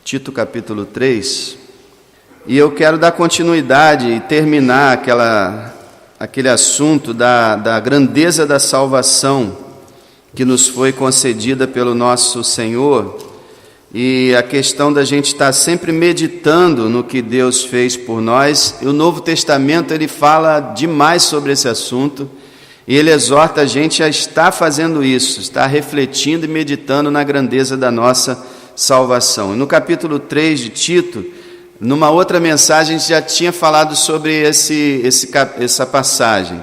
Tito capítulo 3, e eu quero dar continuidade e terminar aquele assunto da grandeza da salvação que nos foi concedida pelo nosso Senhor, e a questão da gente estar sempre meditando no que Deus fez por nós. E o Novo Testamento ele fala demais sobre esse assunto, e ele exorta a gente a estar fazendo isso, estar refletindo e meditando na grandeza da nossa salvação. E no capítulo 3 de Tito, numa outra mensagem, a gente já tinha falado sobre essa passagem,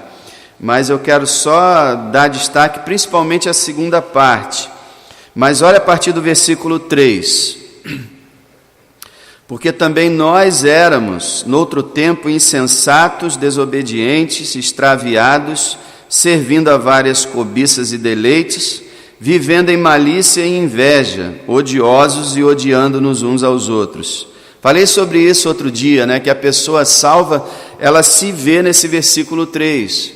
mas eu quero só dar destaque principalmente à segunda parte. Mas olha a partir do versículo 3. Porque também nós éramos, noutro tempo, insensatos, desobedientes, extraviados, servindo a várias cobiças e deleites, vivendo em malícia e inveja, odiosos e odiando-nos uns aos outros. Falei sobre isso outro dia, que a pessoa salva, ela se vê nesse versículo 3,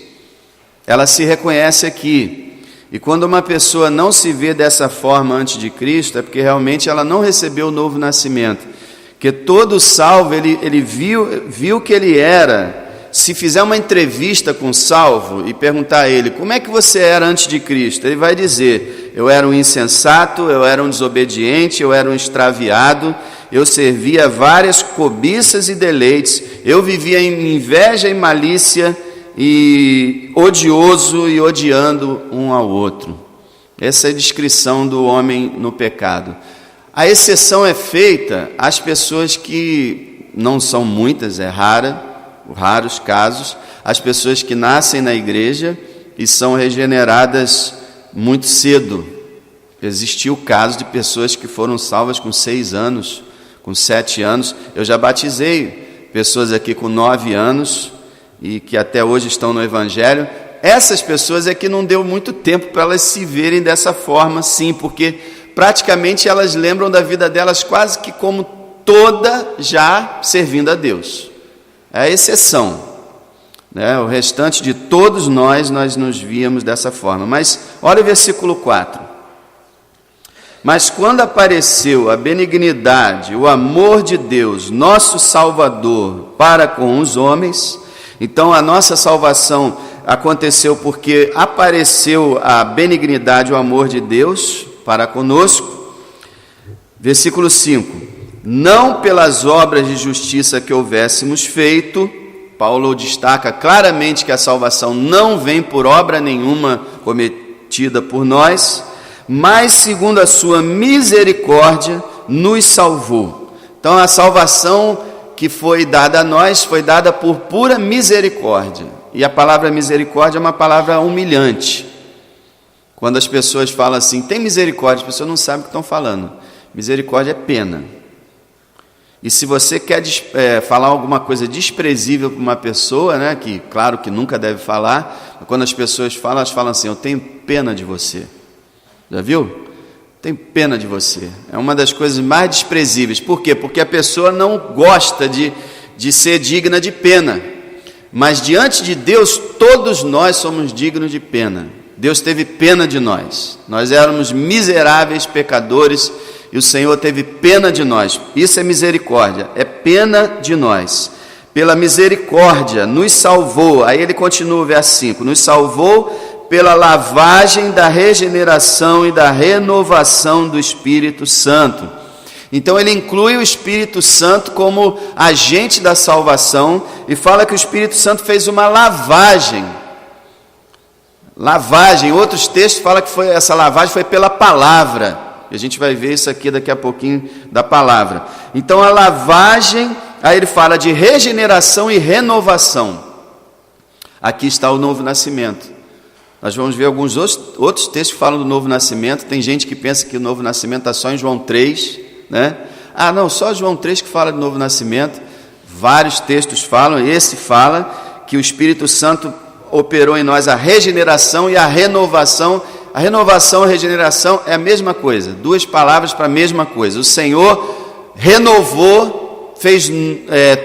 ela se reconhece aqui. E quando uma pessoa não se vê dessa forma antes de Cristo, é porque realmente ela não recebeu o novo nascimento. Porque todo salvo, ele viu que ele era. Se fizer uma entrevista com o salvo e perguntar a ele, como é que você era antes de Cristo? Ele vai dizer, eu era um insensato, eu era um desobediente, eu era um extraviado, eu servia várias cobiças e deleites, eu vivia em inveja e malícia, e odioso e odiando um ao outro. Essa é a descrição do homem no pecado. A exceção é feita às pessoas que não são muitas, é raros casos, as pessoas que nascem na igreja e são regeneradas muito cedo. Existiu o caso de pessoas que foram salvas com 6 anos, com 7 anos. Eu já batizei pessoas aqui com 9 anos e que até hoje estão no Evangelho. Essas pessoas é que não deu muito tempo para elas se verem dessa forma, sim, porque praticamente elas lembram da vida delas quase que como toda já servindo a Deus. É a exceção, o restante de todos nós nos víamos dessa forma. Mas olha o versículo 4. Mas quando apareceu a benignidade, o amor de Deus, nosso Salvador, para com os homens, então a nossa salvação aconteceu porque apareceu a benignidade, o amor de Deus para conosco. Versículo 5. Não pelas obras de justiça que houvéssemos feito. Paulo destaca claramente que a salvação não vem por obra nenhuma cometida por nós, mas segundo a sua misericórdia nos salvou. Então a salvação que foi dada a nós foi dada por pura misericórdia. E a palavra misericórdia é uma palavra humilhante. Quando as pessoas falam assim, tem misericórdia, as pessoas não sabem o que estão falando. Misericórdia é pena. E se você quer falar alguma coisa desprezível para uma pessoa, que claro que nunca deve falar, quando as pessoas falam, elas falam assim, eu tenho pena de você. Já viu? Tenho pena de você. É uma das coisas mais desprezíveis. Por quê? Porque a pessoa não gosta de ser digna de pena. Mas diante de Deus, todos nós somos dignos de pena. Deus teve pena de nós. Nós éramos miseráveis pecadores, e o Senhor teve pena de nós. Isso é misericórdia, é pena de nós. Pela misericórdia nos salvou. Aí ele continua o verso 5. Nos salvou pela lavagem da regeneração e da renovação do Espírito Santo. Então ele inclui o Espírito Santo como agente da salvação e fala que o Espírito Santo fez uma lavagem. Outros textos falam que essa lavagem foi pela palavra. A gente vai ver isso aqui daqui a pouquinho da palavra. Então a lavagem, aí ele fala de regeneração e renovação. Aqui está o novo nascimento. Nós vamos ver alguns outros textos que falam do novo nascimento. Tem gente que pensa que o novo nascimento está só em João 3, Ah, não, só João 3 que fala de novo nascimento. Vários textos falam, esse fala que o Espírito Santo operou em nós a regeneração e a renovação. A renovação e a regeneração é a mesma coisa, duas palavras para a mesma coisa. O Senhor renovou, fez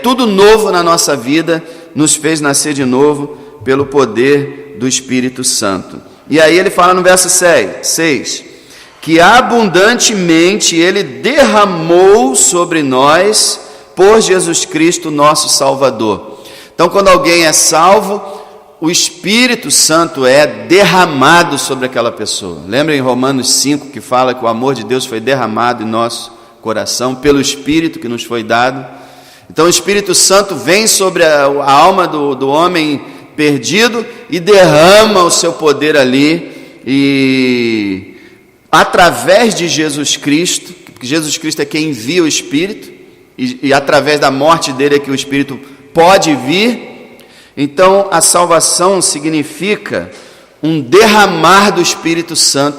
tudo novo na nossa vida, nos fez nascer de novo pelo poder do Espírito Santo. E aí ele fala no verso 6, que abundantemente Ele derramou sobre nós por Jesus Cristo, nosso Salvador. Então, quando alguém é salvo, o Espírito Santo é derramado sobre aquela pessoa. Lembra em Romanos 5 que fala que o amor de Deus foi derramado em nosso coração pelo Espírito que nos foi dado. Então, o Espírito Santo vem sobre a alma do homem perdido e derrama o seu poder ali, e através de Jesus Cristo, porque Jesus Cristo é quem envia o Espírito, e através da morte dele é que o Espírito pode vir. Então a salvação significa um derramar do Espírito Santo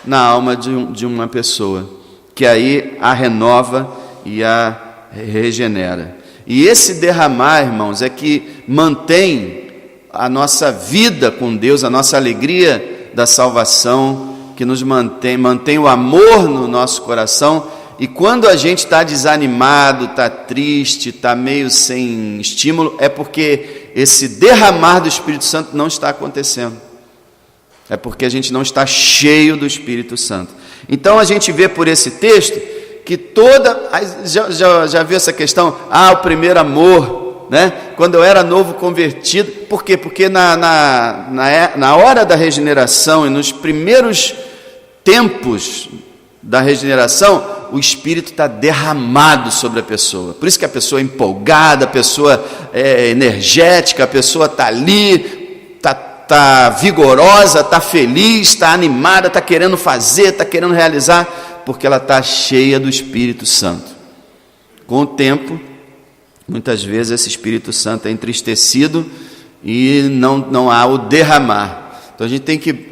na alma de uma pessoa, que aí a renova e a regenera. E esse derramar, irmãos, é que mantém a nossa vida com Deus, a nossa alegria da salvação, que nos mantém o amor no nosso coração. E quando a gente está desanimado, está triste, está meio sem estímulo, é porque esse derramar do Espírito Santo não está acontecendo. É porque a gente não está cheio do Espírito Santo. Então a gente vê por esse texto que já viu essa questão? O primeiro amor, né? Quando eu era novo convertido. Por quê? Porque na hora da regeneração e nos primeiros tempos da regeneração, o Espírito está derramado sobre a pessoa. Por isso que a pessoa é empolgada, a pessoa é energética, a pessoa está ali, está vigorosa, está feliz, está animada, está querendo fazer, está querendo realizar, porque ela está cheia do Espírito Santo. Com o tempo, muitas vezes esse Espírito Santo é entristecido e não há o derramar. Então a gente tem que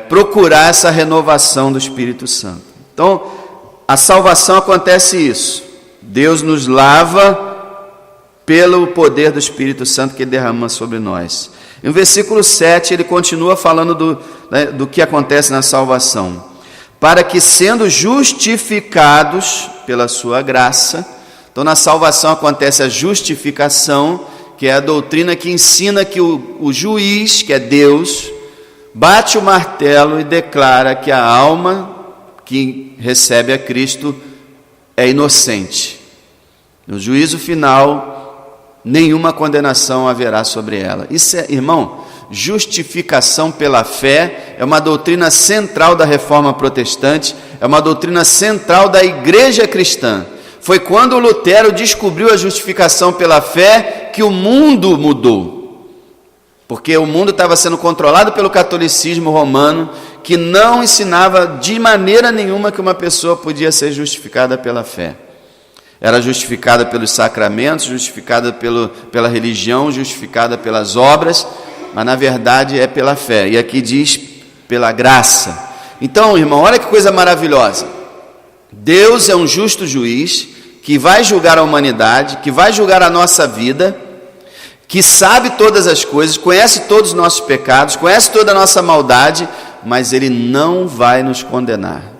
procurar essa renovação do Espírito Santo. Então, a salvação acontece isso. Deus nos lava pelo poder do Espírito Santo que Ele derrama sobre nós. No versículo 7, ele continua falando do que acontece na salvação. Para que, sendo justificados pela sua graça, então na salvação acontece a justificação, que é a doutrina que ensina que o juiz, que é Deus, bate o martelo e declara que a alma que recebe a Cristo é inocente. No juízo final, nenhuma condenação haverá sobre ela. Isso é, irmão, justificação pela fé é uma doutrina central da Reforma Protestante, é uma doutrina central da Igreja Cristã. Foi quando Lutero descobriu a justificação pela fé que o mundo mudou. Porque o mundo estava sendo controlado pelo catolicismo romano, que não ensinava de maneira nenhuma que uma pessoa podia ser justificada pela fé. Era justificada pelos sacramentos, justificada pela religião, justificada pelas obras, mas na verdade é pela fé. E aqui diz pela graça. Então, irmão, olha que coisa maravilhosa. Deus é um justo juiz que vai julgar a humanidade, que vai julgar a nossa vida, que sabe todas as coisas, conhece todos os nossos pecados, conhece toda a nossa maldade, mas Ele não vai nos condenar.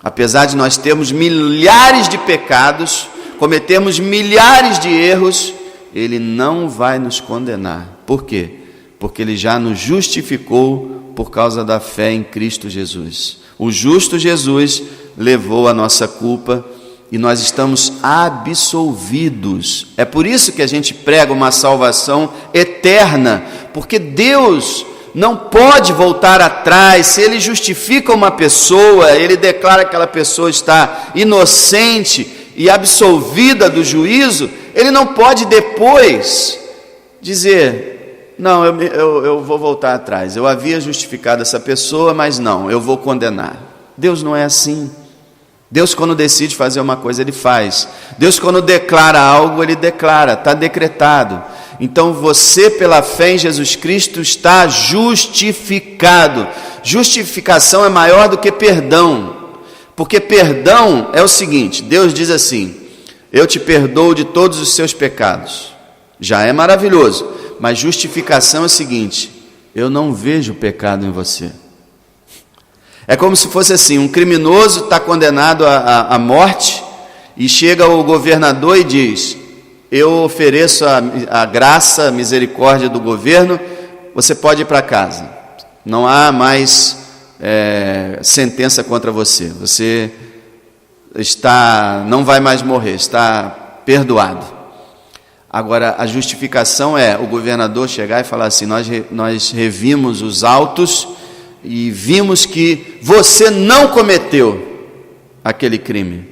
Apesar de nós termos milhares de pecados, cometermos milhares de erros, Ele não vai nos condenar. Por quê? Porque Ele já nos justificou por causa da fé em Cristo Jesus. O justo Jesus levou a nossa culpa e nós estamos absolvidos. É por isso que a gente prega uma salvação eterna, porque Deus não pode voltar atrás. Se Ele justifica uma pessoa, Ele declara que aquela pessoa está inocente e absolvida do juízo, Ele não pode depois dizer, não, eu vou voltar atrás, eu havia justificado essa pessoa, mas não, eu vou condenar. Deus não é assim. Deus, quando decide fazer uma coisa, Ele faz. Deus, quando declara algo, Ele declara, está decretado. Então você, pela fé em Jesus Cristo, está justificado. Justificação é maior do que perdão, porque perdão é o seguinte: Deus diz assim, eu te perdoo de todos os seus pecados. Já é maravilhoso, mas justificação é o seguinte: eu não vejo pecado em você. É como se fosse assim, um criminoso está condenado à morte e chega o governador e diz, eu ofereço a graça, a misericórdia do governo, você pode ir para casa, não há mais sentença contra você. Você não vai mais morrer, está perdoado. Agora, a justificação é o governador chegar e falar assim: nós revimos os autos e vimos que você não cometeu aquele crime.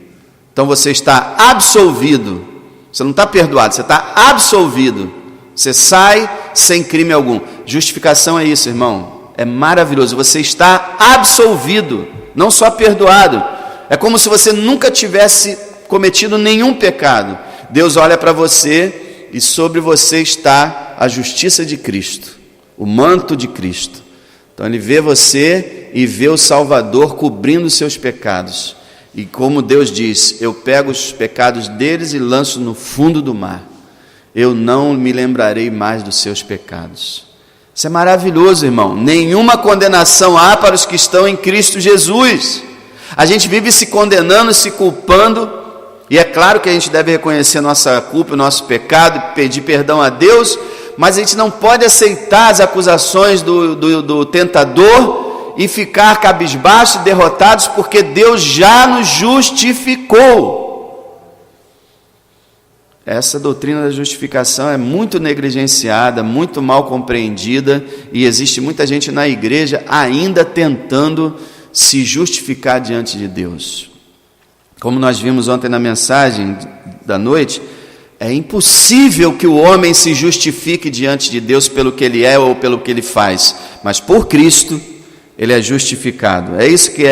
Então você está absolvido. Você não está perdoado, você está absolvido. Você sai sem crime algum. Justificação é isso, irmão. É maravilhoso. Você está absolvido, não só perdoado. É como se você nunca tivesse cometido nenhum pecado. Deus olha para você e sobre você está a justiça de Cristo, o manto de Cristo. Então ele vê você e vê o Salvador cobrindo os seus pecados. E como Deus diz: eu pego os pecados deles e lanço no fundo do mar. Eu não me lembrarei mais dos seus pecados. Isso é maravilhoso, irmão. Nenhuma condenação há para os que estão em Cristo Jesus. A gente vive se condenando, se culpando, e é claro que a gente deve reconhecer nossa culpa, o nosso pecado, e pedir perdão a Deus, mas a gente não pode aceitar as acusações do tentador e ficar cabisbaixo e derrotados, porque Deus já nos justificou. Essa doutrina da justificação é muito negligenciada, muito mal compreendida, e existe muita gente na igreja ainda tentando se justificar diante de Deus. Como nós vimos ontem na mensagem da noite, é impossível que o homem se justifique diante de Deus pelo que ele é ou pelo que ele faz, mas por Cristo ele é justificado. É isso que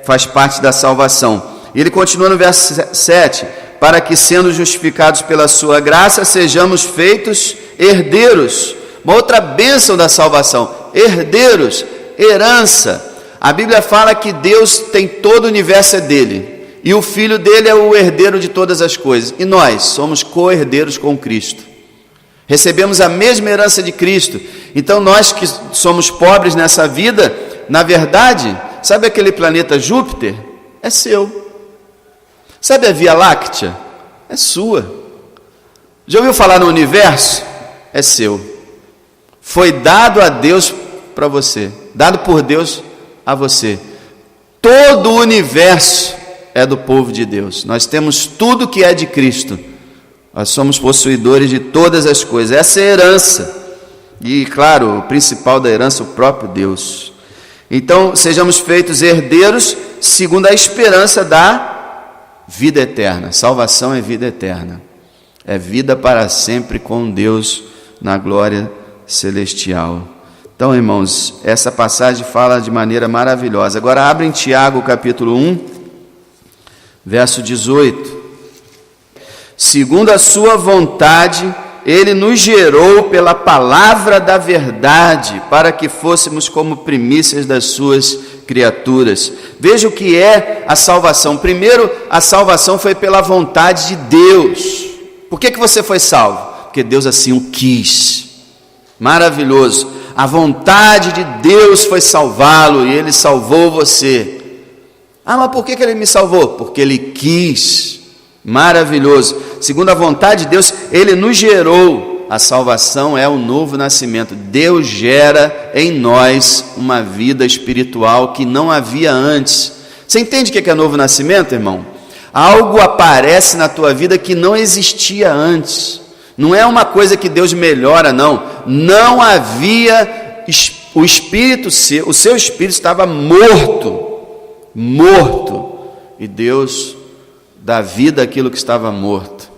faz parte da salvação. E ele continua no verso 7, para que, sendo justificados pela sua graça, sejamos feitos herdeiros. Uma outra bênção da salvação: herdeiros, herança. A Bíblia fala que Deus tem todo o universo, é dele, e o Filho dele é o herdeiro de todas as coisas, e nós somos co-herdeiros com Cristo, recebemos a mesma herança de Cristo. Então nós que somos pobres nessa vida, na verdade, sabe aquele planeta Júpiter? É seu. Sabe a Via Láctea? É sua. Já ouviu falar no universo? É seu. Foi dado a Deus para você, dado por Deus a você. Todo o universo é do povo de Deus. Nós temos tudo que é de Cristo. Nós somos possuidores de todas as coisas. Essa é a herança. E, claro, o principal da herança, o próprio Deus. Então, sejamos feitos herdeiros segundo a esperança da vida eterna. Salvação é vida eterna. É vida para sempre com Deus na glória celestial. Então, irmãos, essa passagem fala de maneira maravilhosa. Agora abre em Tiago capítulo 1, verso 18. Segundo a sua vontade, ele nos gerou pela palavra da verdade, para que fôssemos como primícias das suas criaturas. Veja o que é a salvação. Primeiro, a salvação foi pela vontade de Deus. Por que você foi salvo? Porque Deus assim o quis. Maravilhoso. A vontade de Deus foi salvá-lo, e ele salvou você. Ah, mas por que ele me salvou? Porque ele quis. Maravilhoso. Segundo a vontade de Deus, ele nos gerou. A salvação é o novo nascimento. Deus gera em nós uma vida espiritual que não havia antes. Você entende o que é novo nascimento, irmão? Algo aparece na tua vida que não existia antes. Não é uma coisa que Deus melhora, não. Não havia, o espírito seu, o seu espírito estava morto. E Deus dá vida àquilo que estava morto.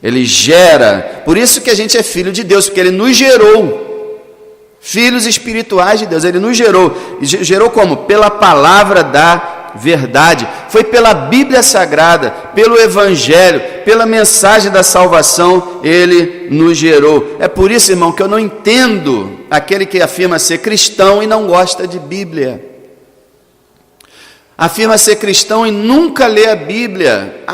Ele gera. Por isso que a gente é filho de Deus, porque ele nos gerou. Filhos espirituais de Deus, ele nos gerou. E gerou como? Pela palavra da verdade. Foi pela Bíblia Sagrada, pelo Evangelho, pela mensagem da salvação, ele nos gerou. É por isso, irmão, que eu não entendo aquele que afirma ser cristão e não gosta de Bíblia. Afirma ser cristão e nunca lê a Bíblia.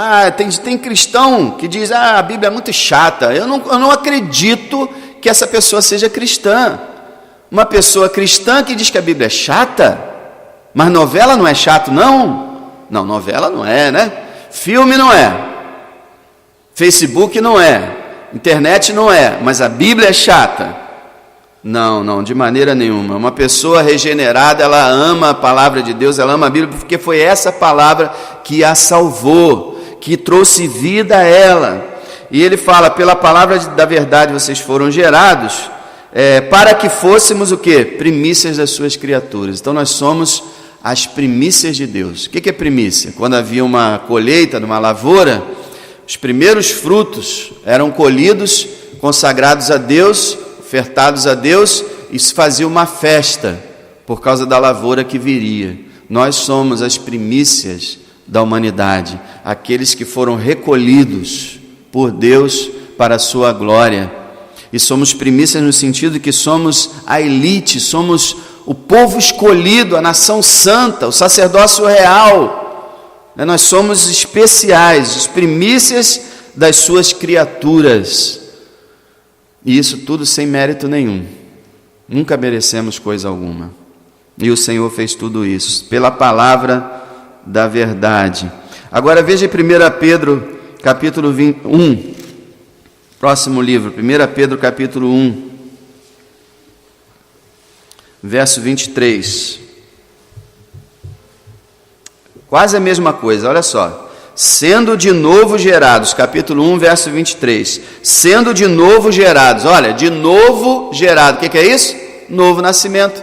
Tem cristão que diz: a Bíblia é muito chata. Eu não acredito que essa pessoa seja cristã. Uma pessoa cristã que diz que a Bíblia é chata, mas novela não é chato, não? Não, novela não é, né? Filme não é, Facebook não é, internet não é, mas a Bíblia é chata. Não, de maneira nenhuma. Uma pessoa regenerada, ela ama a palavra de Deus, ela ama a Bíblia, porque foi essa palavra que a salvou, que trouxe vida a ela. E ele fala, pela palavra da verdade vocês foram gerados, para que fôssemos o quê? Primícias das suas criaturas. Então nós somos as primícias de Deus. O que é primícia? Quando havia uma colheita numa lavoura, os primeiros frutos eram colhidos, consagrados a Deus, ofertados a Deus, e se fazia uma festa por causa da lavoura que viria. Nós somos as primícias da humanidade, aqueles que foram recolhidos por Deus para a sua glória. E somos primícias no sentido de que somos a elite, somos o povo escolhido, a nação santa, o sacerdócio real. Nós somos especiais, as primícias das suas criaturas. E isso tudo sem mérito nenhum. Nunca merecemos coisa alguma. E o Senhor fez tudo isso, pela palavra da verdade. Agora veja em 1 Pedro, capítulo 1, próximo livro, 1 Pedro, capítulo 1, verso 23. Quase a mesma coisa, olha só. Sendo de novo gerados, capítulo 1, verso 23. Sendo de novo gerados, olha, de novo gerado, o que é isso? Novo nascimento.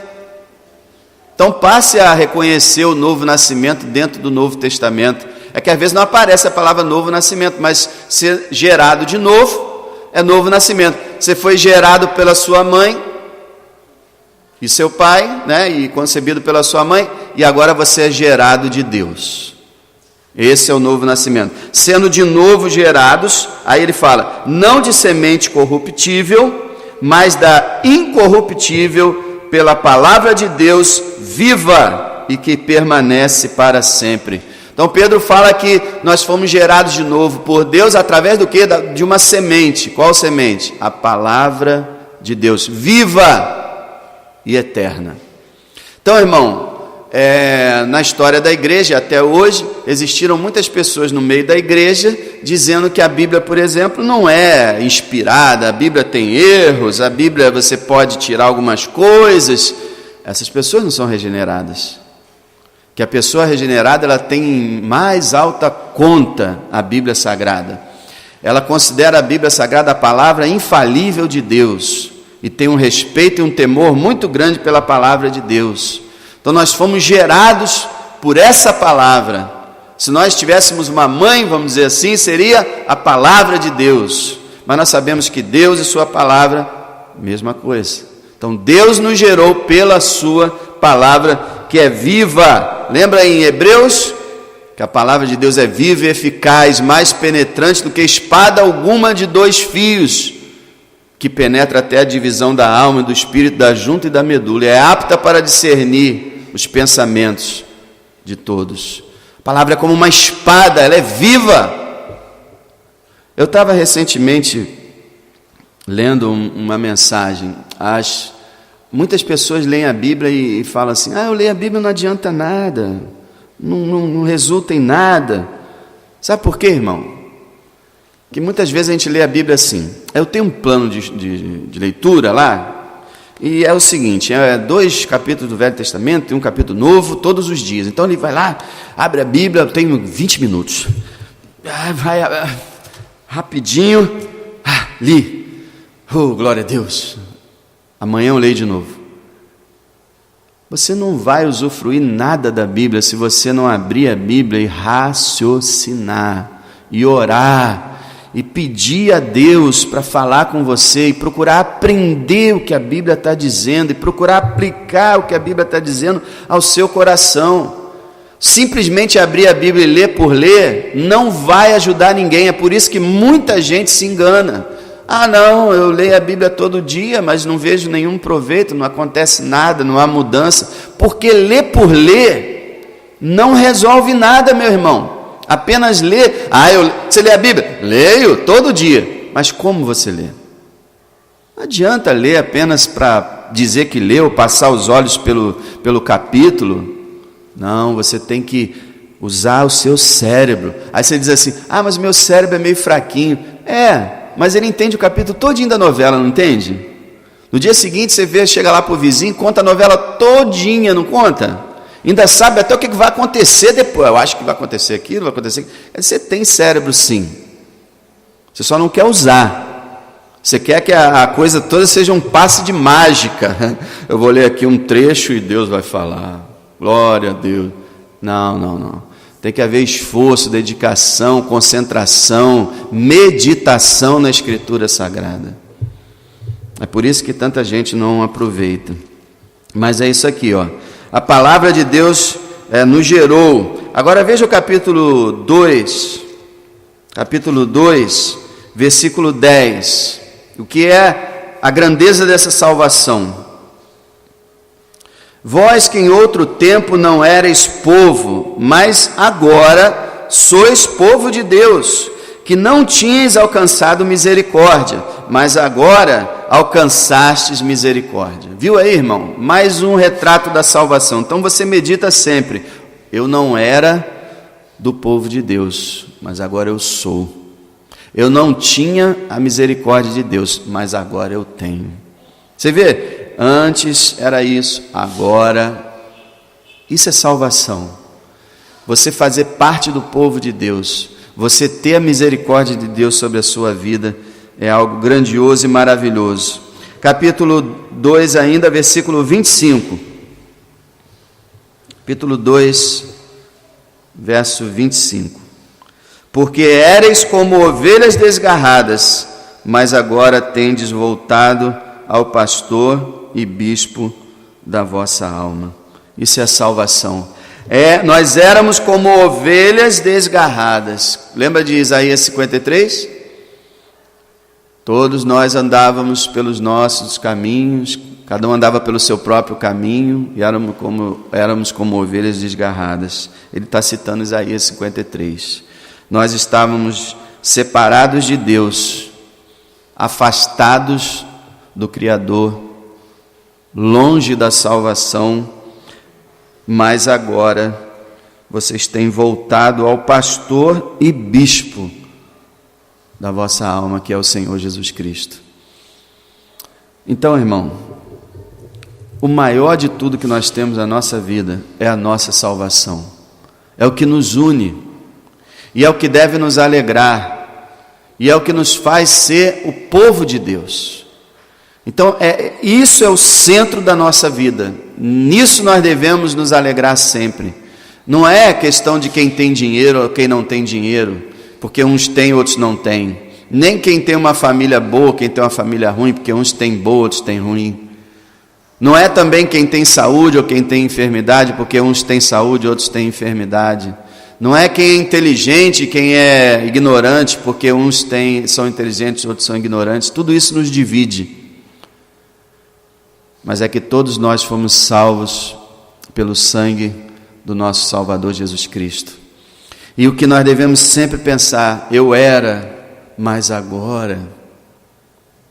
Então passe a reconhecer o novo nascimento dentro do Novo Testamento. É que às vezes não aparece a palavra novo nascimento, mas ser gerado de novo é novo nascimento. Você foi gerado pela sua mãe e seu pai, né, e concebido pela sua mãe, e agora você é gerado de Deus. Esse é o novo nascimento. Sendo de novo gerados, aí ele fala, não de semente corruptível, mas da incorruptível, pela palavra de Deus viva e que permanece para sempre. Então Pedro fala que nós fomos gerados de novo por Deus através do quê? De uma semente. Qual semente? A palavra de Deus, viva e eterna. Então, irmão, na história da igreja até hoje, existiram muitas pessoas no meio da igreja dizendo que a Bíblia, por exemplo, não é inspirada, a Bíblia tem erros, a Bíblia você pode tirar algumas coisas. Essas pessoas não são regeneradas. Que a pessoa regenerada, ela tem em mais alta conta a Bíblia Sagrada. Ela considera a Bíblia Sagrada a palavra infalível de Deus e tem um respeito e um temor muito grande pela palavra de Deus. Então nós fomos gerados por essa palavra. Se nós tivéssemos uma mãe, vamos dizer assim, seria a palavra de Deus. Mas nós sabemos que Deus e sua palavra, mesma coisa. Então Deus nos gerou pela sua palavra que é viva. Lembra em Hebreus? Que a palavra de Deus é viva e eficaz, mais penetrante do que espada alguma de 2 fios, que penetra até a divisão da alma e do espírito, da junta e da medula, é apta para discernir os pensamentos de todos. A palavra é como uma espada, ela é viva. Eu estava recentemente lendo uma mensagem. Muitas pessoas leem a Bíblia e falam assim, eu leio a Bíblia, não adianta nada, não resulta em nada. Sabe por quê, irmão? Que muitas vezes a gente lê a Bíblia assim, eu tenho um plano de leitura lá, e é o seguinte, 2 capítulos do Velho Testamento e 1 capítulo novo, todos os dias. Então ele vai lá, abre a Bíblia, eu tenho 20 minutos, vai rapidinho, li, glória a Deus, amanhã eu leio de novo. Você não vai usufruir nada da Bíblia se você não abrir a Bíblia e raciocinar, e orar, e pedir a Deus para falar com você, e procurar aprender o que a Bíblia está dizendo, e procurar aplicar o que a Bíblia está dizendo ao seu coração. Simplesmente abrir a Bíblia e ler por ler, não vai ajudar ninguém. É por isso que muita gente se engana. Não, eu leio a Bíblia todo dia, mas não vejo nenhum proveito, não acontece nada, não há mudança. Porque ler por ler não resolve nada, meu irmão. Apenas ler. Você lê a Bíblia? Leio todo dia. Mas como você lê? Não adianta ler apenas para dizer que leu, passar os olhos pelo capítulo. Não, você tem que usar o seu cérebro. Aí você diz assim, mas meu cérebro é meio fraquinho. Mas ele entende o capítulo todinho da novela, não entende? No dia seguinte você chega lá para o vizinho, conta a novela todinha, não conta? Ainda sabe até o que vai acontecer depois. Eu acho que vai acontecer aquilo, vai acontecer aquilo. Você tem cérebro sim, você só não quer usar. Você quer que a coisa toda seja um passe de mágica. Eu vou ler aqui um trecho e Deus vai falar. Glória a Deus. Não. Tem que haver esforço, dedicação, concentração, meditação na Escritura Sagrada. É por isso que tanta gente não aproveita. Mas é isso aqui, ó. A palavra de Deus nos gerou. Agora veja o capítulo 2. Capítulo 2, versículo 10. O que é a grandeza dessa salvação? Vós que em outro tempo não erais povo, mas agora sois povo de Deus, que não tinhas alcançado misericórdia, mas agora alcançastes misericórdia. Viu aí, irmão? Mais um retrato da salvação. Então você medita sempre: eu não era do povo de Deus, mas agora eu sou. Eu não tinha a misericórdia de Deus, mas agora eu tenho. Você vê? Antes era isso, agora. Isso é salvação. Você fazer parte do povo de Deus, você ter a misericórdia de Deus sobre a sua vida, é algo grandioso e maravilhoso. Capítulo 2 ainda, versículo 25. Capítulo 2, verso 25. Porque éreis como ovelhas desgarradas, mas agora tendes voltado ao pastor e bispo da vossa alma. Isso é a salvação. Nós éramos como ovelhas desgarradas. Lembra de Isaías 53? Todos nós andávamos pelos nossos caminhos, cada um andava pelo seu próprio caminho, e éramos como ovelhas desgarradas. Ele está citando Isaías 53. Nós estávamos separados de Deus, afastados do Criador, longe da salvação, mas agora vocês têm voltado ao pastor e bispo da vossa alma, que é o Senhor Jesus Cristo. Então, irmão, o maior de tudo que nós temos na nossa vida é a nossa salvação. É o que nos une, e é o que deve nos alegrar, e é o que nos faz ser o povo de Deus. Então, isso é o centro da nossa vida. Nisso nós devemos nos alegrar sempre. Não é questão de quem tem dinheiro ou quem não tem dinheiro, porque uns têm, outros não têm. Nem quem tem uma família boa, quem tem uma família ruim, porque uns têm boa, outros têm ruim. Não é também quem tem saúde ou quem tem enfermidade, porque uns têm saúde, outros têm enfermidade. Não é quem é inteligente e quem é ignorante, porque uns são inteligentes, outros são ignorantes. Tudo isso nos divide. Mas é que todos nós fomos salvos pelo sangue do nosso Salvador Jesus Cristo. E o que nós devemos sempre pensar: eu era, mas agora.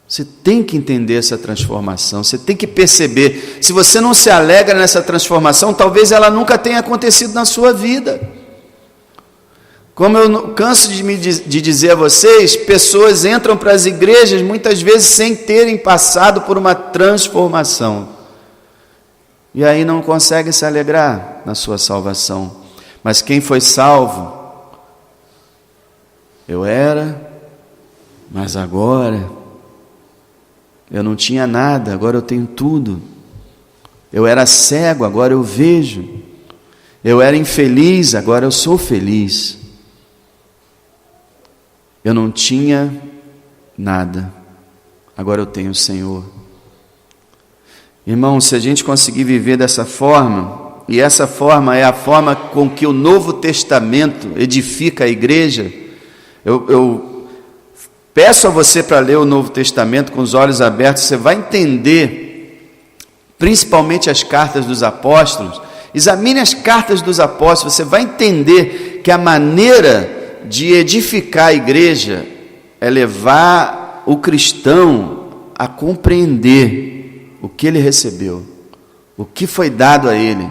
Você tem que entender essa transformação, você tem que perceber. Se você não se alegra nessa transformação, talvez ela nunca tenha acontecido na sua vida. Como eu canso de dizer a vocês, pessoas entram para as igrejas muitas vezes sem terem passado por uma transformação. E aí não conseguem se alegrar na sua salvação. Mas quem foi salvo, eu era, mas agora eu não tinha nada, agora eu tenho tudo. Eu era cego, agora eu vejo. Eu era infeliz, agora eu sou feliz. Eu não tinha nada, agora eu tenho o Senhor. Irmão, se a gente conseguir viver dessa forma, e essa forma é a forma com que o Novo Testamento edifica a igreja, eu peço a você para ler o Novo Testamento com os olhos abertos, você vai entender, principalmente as cartas dos apóstolos. Examine as cartas dos apóstolos, você vai entender que a maneira de edificar a igreja é levar o cristão a compreender o que ele recebeu, o que foi dado a ele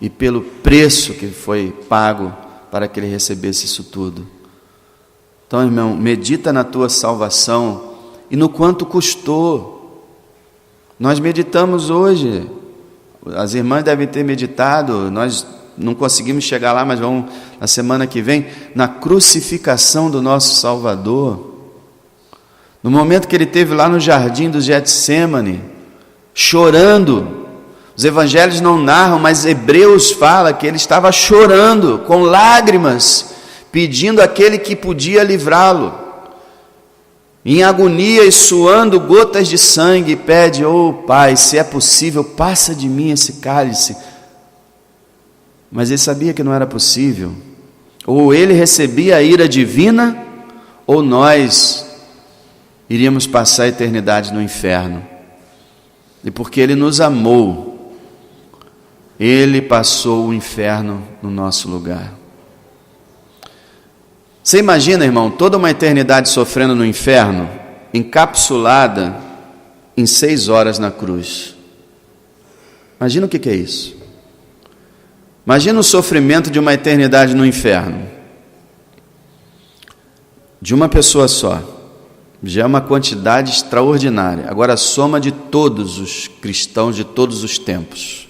e pelo preço que foi pago para que ele recebesse isso tudo. Então, irmão, medita na tua salvação e no quanto custou. Nós meditamos hoje, as irmãs devem ter meditado, nós não conseguimos chegar lá, mas vamos na semana que vem, na crucificação do nosso Salvador. No momento que ele esteve lá no jardim do Getsêmani, chorando. Os evangelhos não narram, mas Hebreus fala que ele estava chorando, com lágrimas, pedindo àquele que podia livrá-lo. Em agonia e suando gotas de sangue, pede: oh Pai, se é possível, passa de mim esse cálice. Mas ele sabia que não era possível. Ou ele recebia a ira divina, ou nós iríamos passar a eternidade no inferno. E porque ele nos amou, ele passou o inferno no nosso lugar. Você imagina, irmão, toda uma eternidade sofrendo no inferno, encapsulada em 6 horas na cruz. Imagina o que é isso. Imagina o sofrimento de uma eternidade no inferno. De uma pessoa só. Já é uma quantidade extraordinária. Agora a soma de todos os cristãos de todos os tempos.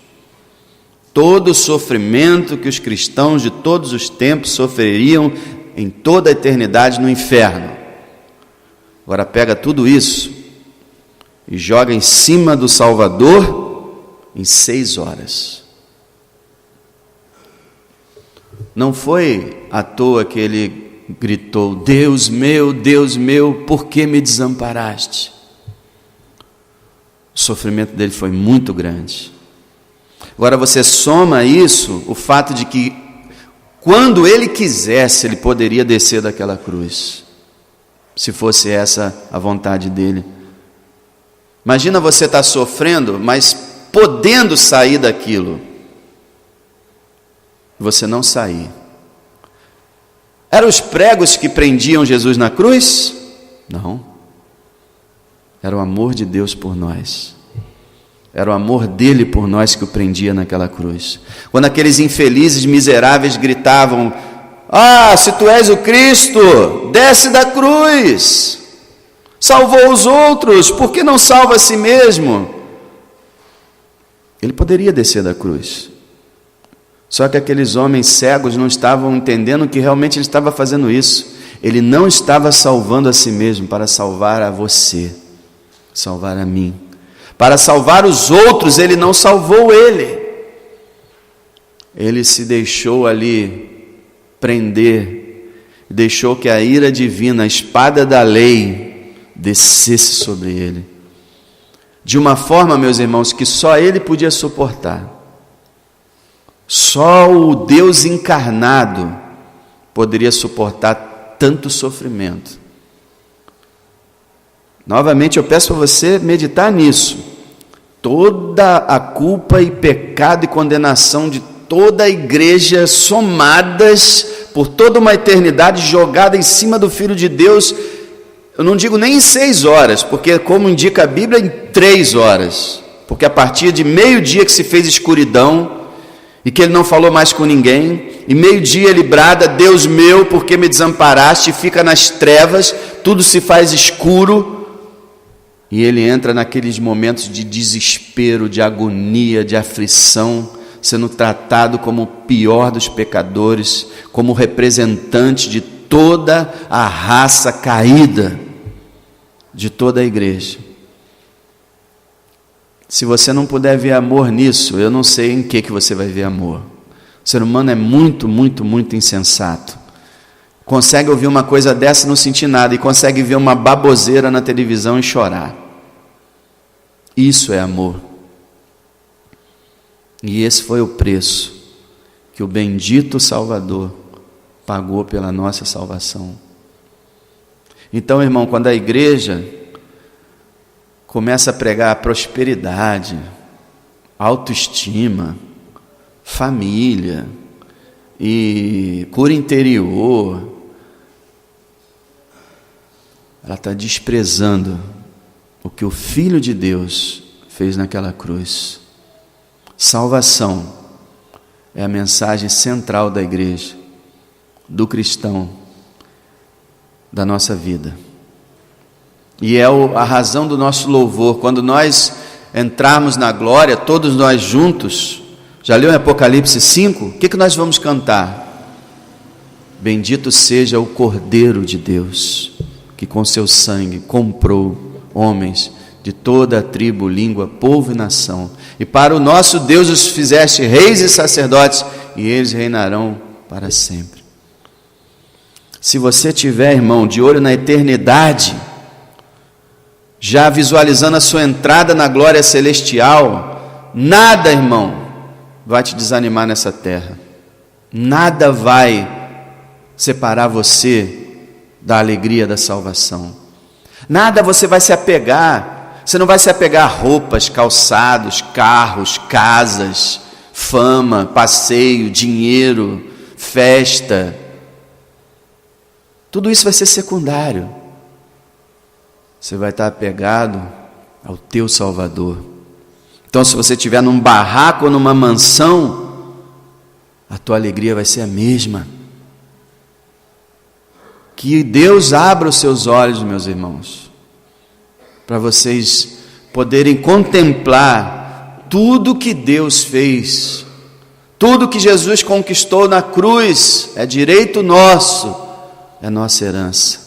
Todo o sofrimento que os cristãos de todos os tempos sofreriam em toda a eternidade no inferno. Agora pega tudo isso e joga em cima do Salvador em 6 horas. Não foi à toa que ele gritou: Deus meu, por que me desamparaste? O sofrimento dele foi muito grande. Agora você soma a isso o fato de que quando ele quisesse, ele poderia descer daquela cruz, se fosse essa a vontade dele. Imagina você estar sofrendo, mas podendo sair daquilo, você não sair. Eram os pregos que prendiam Jesus na cruz? Não. Era o amor de Deus por nós. Era o amor dele por nós que o prendia naquela cruz. Quando aqueles infelizes miseráveis gritavam: ah, se tu és o Cristo, desce da cruz. Salvou os outros, por que não salva a si mesmo? Ele poderia descer da cruz. Só que aqueles homens cegos não estavam entendendo que realmente ele estava fazendo isso. Ele não estava salvando a si mesmo para salvar a você, salvar a mim. Para salvar os outros, ele não salvou ele. Ele se deixou ali prender, deixou que a ira divina, a espada da lei, descesse sobre ele. De uma forma, meus irmãos, que só ele podia suportar. Só o Deus encarnado poderia suportar tanto sofrimento. Novamente eu peço a você meditar nisso. Toda a culpa e pecado e condenação de toda a igreja somadas por toda uma eternidade jogada em cima do Filho de Deus, eu não digo nem em 6 horas, porque como indica a Bíblia, em 3 horas, porque a partir de meio-dia que se fez escuridão, e que ele não falou mais com ninguém, e meio-dia ele brada: Deus meu, por que me desamparaste? E fica nas trevas, tudo se faz escuro, e ele entra naqueles momentos de desespero, de agonia, de aflição, sendo tratado como o pior dos pecadores, como representante de toda a raça caída, de toda a igreja. Se você não puder ver amor nisso, eu não sei em que você vai ver amor. O ser humano é muito, muito, muito insensato. Consegue ouvir uma coisa dessa e não sentir nada, e consegue ver uma baboseira na televisão e chorar. Isso é amor. E esse foi o preço que o bendito Salvador pagou pela nossa salvação. Então, irmão, quando a igreja começa a pregar prosperidade, autoestima, família e cura interior, ela está desprezando o que o Filho de Deus fez naquela cruz. Salvação é a mensagem central da igreja, do cristão, da nossa vida. E é a razão do nosso louvor. Quando nós entrarmos na glória, todos nós juntos, já leu em Apocalipse 5? O que nós vamos cantar? Bendito seja o Cordeiro de Deus, que com seu sangue comprou homens de toda a tribo, língua, povo e nação. E para o nosso Deus os fizeste reis e sacerdotes, e eles reinarão para sempre. Se você tiver, irmão, de olho na eternidade, já visualizando a sua entrada na glória celestial, nada, irmão, vai te desanimar nessa terra. Nada vai separar você da alegria da salvação. Nada você vai se apegar. Você não vai se apegar a roupas, calçados, carros, casas, fama, passeio, dinheiro, festa. Tudo isso vai ser secundário. Você vai estar apegado ao teu Salvador. Então, se você estiver num barraco ou numa mansão, a tua alegria vai ser a mesma. Que Deus abra os seus olhos, meus irmãos, para vocês poderem contemplar tudo que Deus fez, tudo que Jesus conquistou na cruz, é direito nosso, é nossa herança.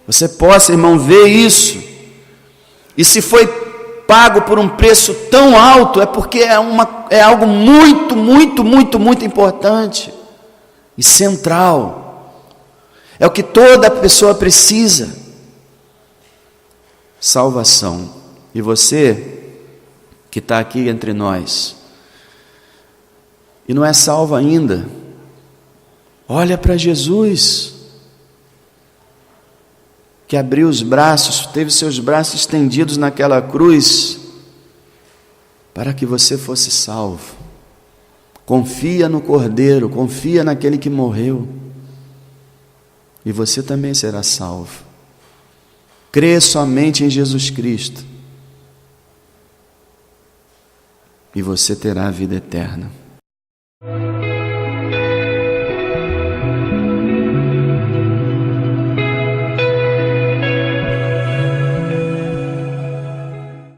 Você possa, irmão, ver isso, e se foi pago por um preço tão alto, é porque é algo muito, muito, muito, muito importante e central, é o que toda pessoa precisa. Salvação. E você que está aqui entre nós e não é salvo ainda, olha para Jesus, que abriu os braços, teve seus braços estendidos naquela cruz para que você fosse salvo. Confia no Cordeiro, confia naquele que morreu, e você também será salvo. Crê somente em Jesus Cristo e você terá a vida eterna.